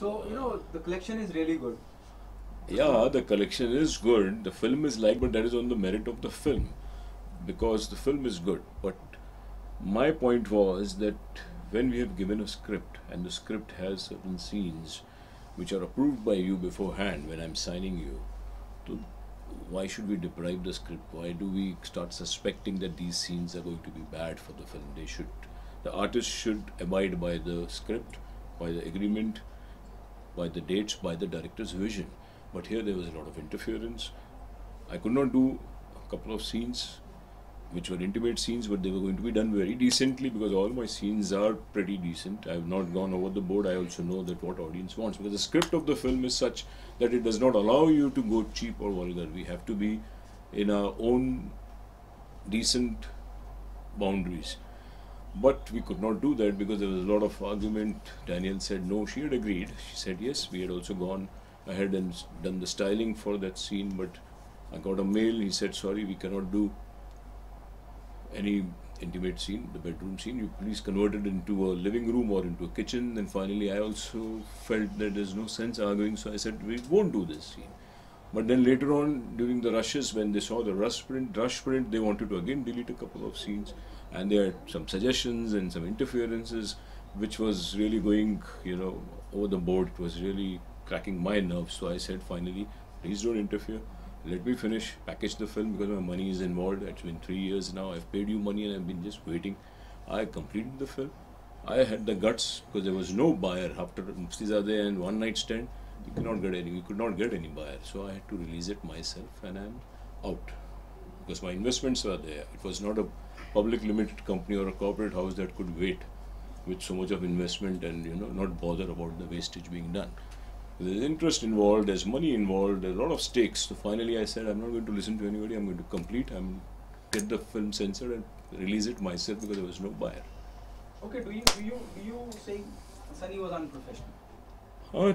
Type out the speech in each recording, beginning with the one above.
So, the collection is really good. Yeah, the collection is good. The film is like, but that is on the merit of the film because the film is good. But my point was that when we have given a script and the script has certain scenes which are approved by you beforehand when I'm signing you, so why should we deprive the script? Why do we start suspecting that these scenes are going to be bad for the film? The artist should abide by the script, by the agreement, by the dates, by the director's vision. But here there was a lot of interference. I could not do a couple of scenes which were intimate scenes, but they were going to be done very decently because all my scenes are pretty decent. I have not gone over the board. I also know that what audience wants because the script of the film is such that it does not allow you to go cheap or vulgar. We have to be in our own decent boundaries. But we could not do that because there was a lot of argument. Danielle said no, she had agreed. She said yes, we had also gone ahead and done the styling for that scene, but I got a mail. He said, sorry, we cannot do any intimate scene, the bedroom scene. You please convert it into a living room or into a kitchen. And finally, I also felt that there's no sense arguing, so I said, we won't do this scene. But then later on, during the rushes, when they saw the rush print, they wanted to again delete a couple of scenes. And they had some suggestions and some interferences, which was really going, over the board. It was really cracking my nerves. So I said, finally, please don't interfere. Let me finish, package the film because my money is involved. It's been 3 years now. I've paid you money and I've been just waiting. I completed the film. I had the guts because there was no buyer after Mufti and One Night Stand. We could not get any buyer. So I had to release it myself and I'm out because my investments were there. It was not a public limited company or a corporate house that could wait with so much of investment and not bother about the wastage being done. There's interest involved, there's money involved, there's a lot of stakes. So finally I said, I'm not going to listen to anybody, I'm going to complete, get the film censored and release it myself because there was no buyer. Okay, do you say Sunny was unprofessional?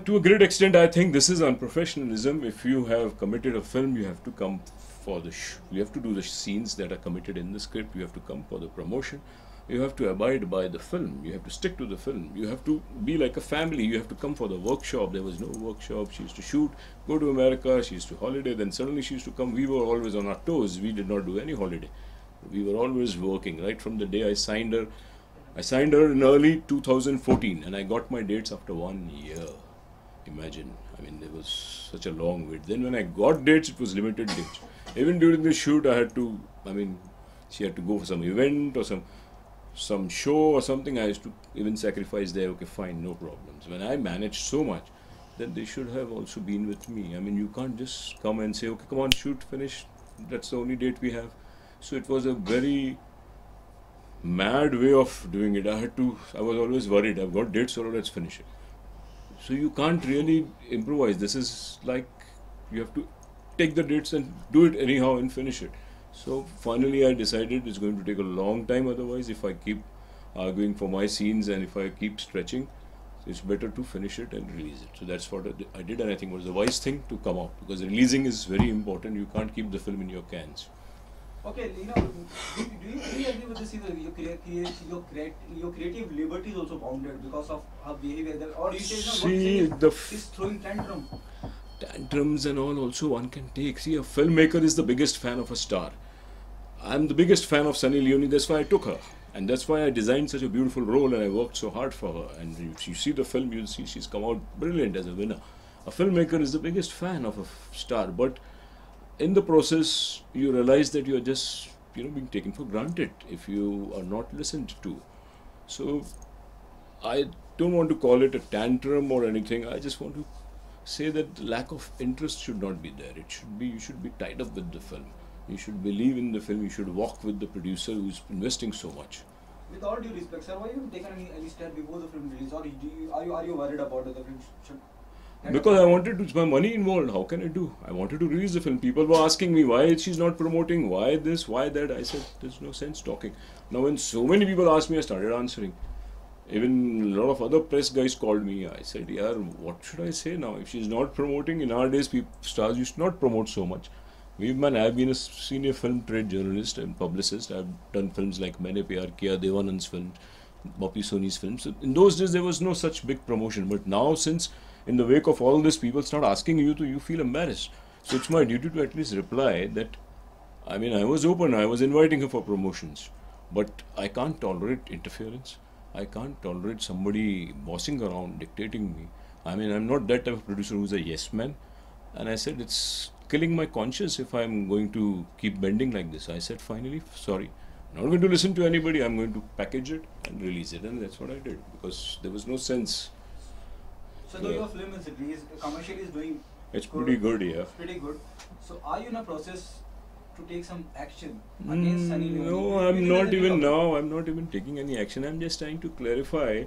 To a great extent, I think this is unprofessionalism. If you have committed a film, you have to come for you have to do the scenes that are committed in the script, you have to come for the promotion. You have to abide by the film. You have to stick to the film. You have to be like a family. You have to come for the workshop. There was no workshop. She used to shoot, go to America. She used to holiday. Then suddenly she used to come. We were always on our toes. We did not do any holiday. We were always working. Right from the day I signed her. I signed her in early 2014 and I got my dates after 1 year. Imagine. I mean, there was such a long wait. Then when I got dates, it was limited dates. Even during the shoot, she had to go for some event or some show or something. I used to even sacrifice there. Okay, fine, no problems. When I managed so much, then they should have also been with me. I mean, you can't just come and say, okay, come on, shoot, finish. That's the only date we have. So it was a very mad way of doing it. I was always worried. I've got dates, so let's finish it. So you can't really improvise. This is like you have to take the dates and do it anyhow and finish it. So finally I decided it's going to take a long time otherwise if I keep arguing for my scenes and if I keep stretching, it's better to finish it and release it. So that's what I did and I think it was the wise thing to come out because releasing is very important. You can't keep the film in your cans. Okay, do you agree with this? Your creative liberty is also bounded because of her behavior, or you say she's throwing tantrums and all also one can take. See, a filmmaker is the biggest fan of a star. I'm the biggest fan of Sunny Leone, that's why I took her. And that's why I designed such a beautiful role and I worked so hard for her. And if you see the film, you'll see she's come out brilliant as a winner. A filmmaker is the biggest fan of a star, but in the process, you realize that you are just, being taken for granted if you are not listened to. So, I don't want to call it a tantrum or anything. I just want to say that lack of interest should not be there. You should be tied up with the film. You should believe in the film. You should walk with the producer who's investing so much. With all due respect, sir, why you taken any step before the film release, or are you worried about the film? Because I wanted to, it's my money involved. How can I do? I wanted to release the film. People were asking me why she's not promoting, why this, why that. I said, there's no sense talking. Now, when so many people asked me, I started answering. Even a lot of other press guys called me. I said, yeah, what should I say now? If she's not promoting, in our days, stars used to not promote so much. I've been a senior film trade journalist and publicist. I've done films like Maine Pyar Kiya, Devanand's films, Boppi Soni's films. So in those days, there was no such big promotion. But now, since in the wake of all this, people start asking you to, you feel embarrassed. So it's my duty to at least reply that, I mean, I was open, I was inviting her for promotions, but I can't tolerate interference. I can't tolerate somebody bossing around, dictating me. I mean, I'm not that type of producer who's a yes man. And I said, it's killing my conscience if I'm going to keep bending like this. I said, finally, sorry. I'm not going to listen to anybody. I'm going to package it and release it. And that's what I did, because there was no sense. So though your film is released, commercially is doing It's pretty good, yeah. It's pretty good. So are you in a process to take some action against Sunny Leone? No, I'm not even now. I'm not even taking any action. I'm just trying to clarify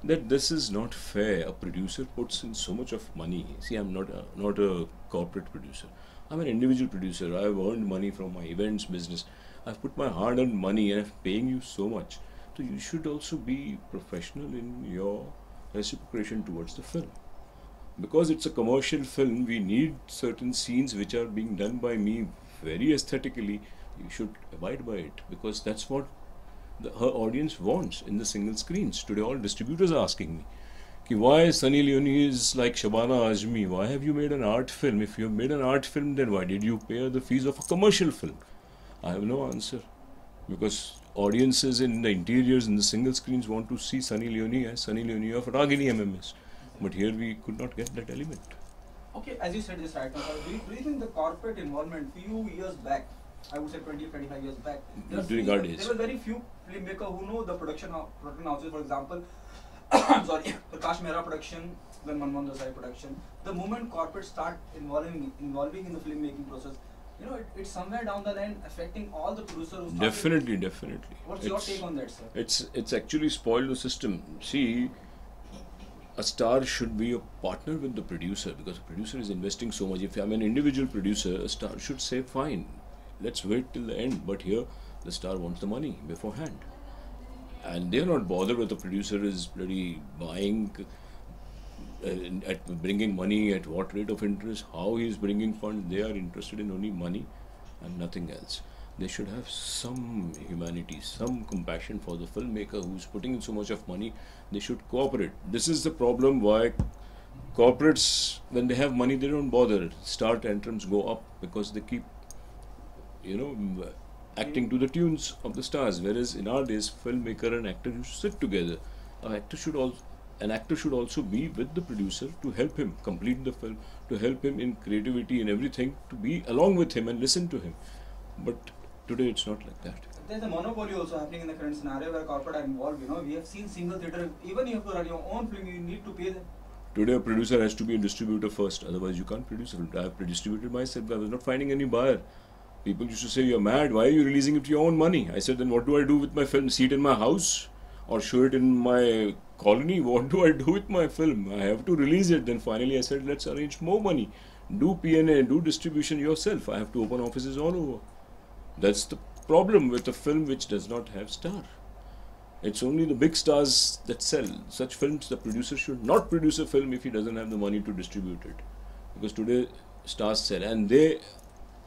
that this is not fair. A producer puts in so much of money. See, I'm not a corporate producer. I'm an individual producer. I've earned money from my events business. I've put my hard-earned money and I'm paying you so much. So you should also be professional in your reciprocation towards the film. Because it's a commercial film, we need certain scenes which are being done by me very aesthetically. You should abide by it, because that's what her audience wants in the single screens. Today all distributors are asking me, Ki why Sunny Leone is like Shabana Azmi? Why have you made an art film? If you have made an art film, then why did you pay the fees of a commercial film? I have no answer, because audiences in the interiors, in the single screens, want to see Sunny Leone as Sunny Leone of Ragini MMS. But here we could not get that element. Okay, as you said this right now, do you think the corporate involvement few years back, I would say 20-25 years back, there were very few filmmakers who know the production houses, for example, I'm sorry, Prakash Mehra production, then Manmohan Desai production. The moment corporates start involving in the filmmaking process, you know, it's somewhere down the line affecting all the producers. Definitely. What's your take on that, sir? It's actually spoiled the system. See, a star should be a partner with the producer, because the producer is investing so much. If I'm an individual producer, a star should say, fine, let's wait till the end. But here, the star wants the money beforehand. And they're not bothered whether the producer is bloody buying, at bringing money, at what rate of interest, how he is bringing funds. They are interested in only money and nothing else. They should have some humanity, some compassion for the filmmaker who's putting in so much of money. They should cooperate. This is the problem why corporates, when they have money, they don't bother. Star tantrums go up because they keep, acting to the tunes of the stars. Whereas in our days, filmmaker and actor used to sit together. An actor should also be with the producer to help him complete the film, to help him in creativity and everything, to be along with him and listen to him. But today it's not like that. There's a monopoly also happening in the current scenario where corporate are involved. We have seen single theatre. Even if you have to run your own film, you need to pay them. Today a producer has to be a distributor first, otherwise you can't produce a film. I have distributed myself. I was not finding any buyer. People used to say, you're mad, why are you releasing it with your own money? I said, then what do I do with my film? See it in my house or show it in my colony? What do I do with my film? I have to release it. Then finally I said, let's arrange more money. Do P&A, do distribution yourself. I have to open offices all over. That's the problem with a film which does not have star. It's only the big stars that sell. Such films, the producer should not produce a film if he doesn't have the money to distribute it. Because today stars sell, and they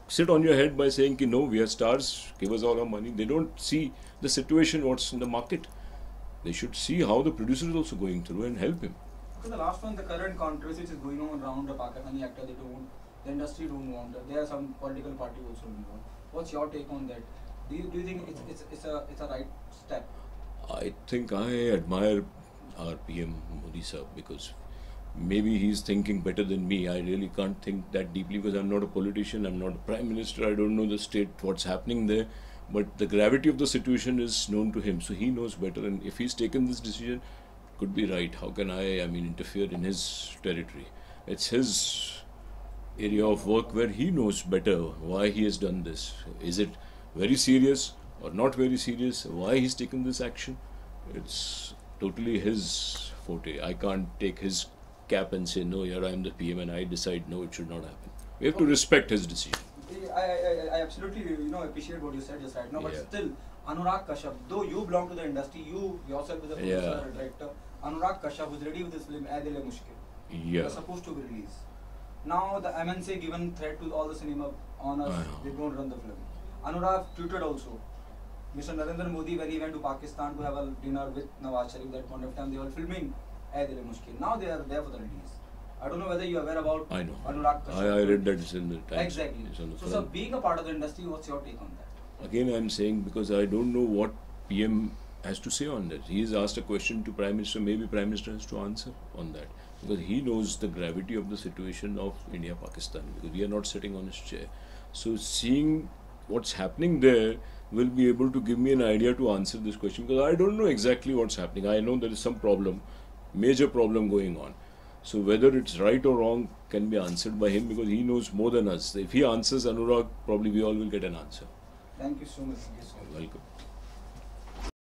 sit on your head by saying, no, we are stars, give us all our money. They don't see the situation, what's in the market. They should see how the producer is also going through and help him. So the last one, the current controversy which is going on around the Pakistani actor, the industry don't want. There are some political party also involved. What's your take on that? Do you think it's a right step? I think I admire our PM Modi sir, because maybe he's thinking better than me. I really can't think that deeply because I'm not a politician, I'm not a prime minister, I don't know the state, what's happening there. But the gravity of the situation is known to him, so he knows better. And if he's taken this decision, could be right. How can I interfere in his territory? It's his area of work where he knows better why he has done this. Is it very serious or not very serious? Why he's taken this action? It's totally his forte. I can't take his cap and say, no, here I am the PM and I decide, no, it should not happen. We have to respect his decision. I absolutely appreciate what you said just right now, but still, Anurag Kashyap, though you belong to the industry, you yourself as a producer, a director, Anurag Kashyap was ready with this film, Ae Dil Hai Mushkil. It was supposed to be released. Now the MNC given threat to all the cinema owners, they don't run the film. Anurag tweeted also, Mr. Narendra Modi, when he went to Pakistan to have a dinner with Nawaz Sharif, that point of time they were filming Ae Dil Hai Mushkil. Now they are there for the release. I don't know whether you are aware about I know. Anurag Kashyap. I read that it's in the Times. Exactly. So, sir, being a part of the industry, what's your take on that? Again, I'm saying because I don't know what PM has to say on that. He has asked a question to Prime Minister. Maybe Prime Minister has to answer on that because he knows the gravity of the situation of India-Pakistan. Because we are not sitting on his chair. So, seeing what's happening there will be able to give me an idea to answer this question because I don't know exactly what's happening. I know there is some problem, major problem going on. So whether it's right or wrong can be answered by him because he knows more than us. If he answers Anurag, probably we all will get an answer. Thank you so much. Thank you so much. Welcome.